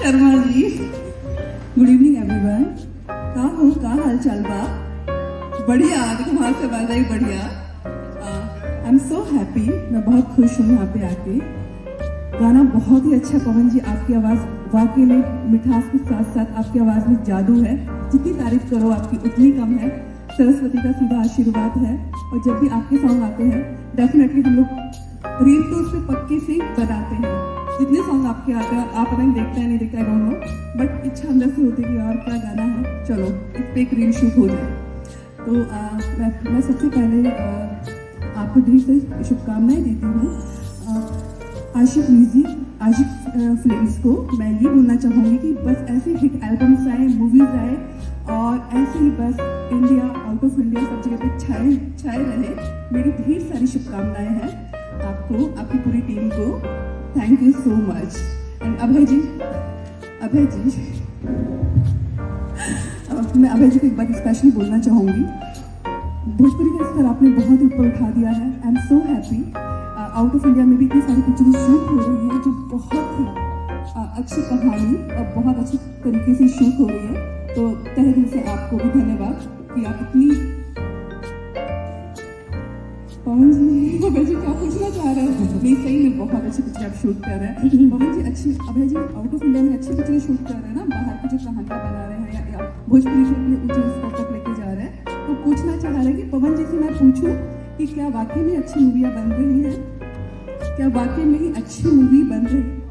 Sharma ji, good evening everyone. का हाल चाल बा? बढ़िया, देखो वहां से बात आई बढ़िया। आई एम सो हैप्पी, मैं बहुत खुश हूँ यहाँ पे आके। गाना बहुत ही अच्छा। पवन जी, आपकी आवाज़ वाकई में मिठास के साथ साथ आपकी आवाज़ में जादू है। जितनी तारीफ करो आपकी उतनी कम है। सरस्वती का सीधा आशीर्वाद है। और जब भी आपके सॉन्ग आते हैं डेफिनेटली हम लोग रील तो उस पर पक्के से बनाते हैं। जितने सॉन्ग आपके आते हैं, आप पता नहीं देखते हैं नहीं देखते, आई डोंट नो, बट इच्छा अंदर से होती है कि और क्या गाना है, चलो इस पर एक रील शूट हो जाए। तो मैं सबसे पहले आपको ढेर सारी शुभकामनाएं देती हूँ। आशिक म्यूजिक, आशिक फिल्म्स को मैं ये बोलना चाहूँगी कि बस ऐसे हिट एल्बम्स आए, मूवीज आए और ऐसे ही बस इंडिया, आउट ऑफ इंडिया सब जगह पे छाए रहे। मेरी ढेर सारी शुभकामनाएं हैं आपको, आपकी पूरी टीम को। Thank you so much. And Abhay ji, मैं अभय जी को एक बात स्पेशली बोलना चाहूँगी। भोजपुरी का स्तर आपने बहुत ही ऊपर उठा दिया है। I am so happy. Out of India में भी इतनी सारी पिक्चरें शूट हो रही है जो बहुत ही अच्छी कहानी और बहुत अच्छी तरीके से शूट हो रही है। तो तहे दिल से आपको भी धन्यवाद कि आप इतनी। पवन जी, अभय जी क्या पूछना चाह रहे हैं? नहीं, सही में बहुत अच्छी पिक्चर आप शूट कर रहे हैं। पवन जी अच्छी, अभय जी आउट ऑफ इंडिया में अच्छी पिक्चरें शूट कर रहे हैं ना, बाहर की जो कहानियाँ बना रहे हैं या भोजपुरी को अपने ऊंचे स्तर तक लेके जा रहे हैं। तो पूछना चाह रहे हैं कि पवन जी से मैं पूछूं कि क्या वाकई में अच्छी मूवियाँ बन रही हैं? क्या वाकई में ही अच्छी मूवी बन रही है?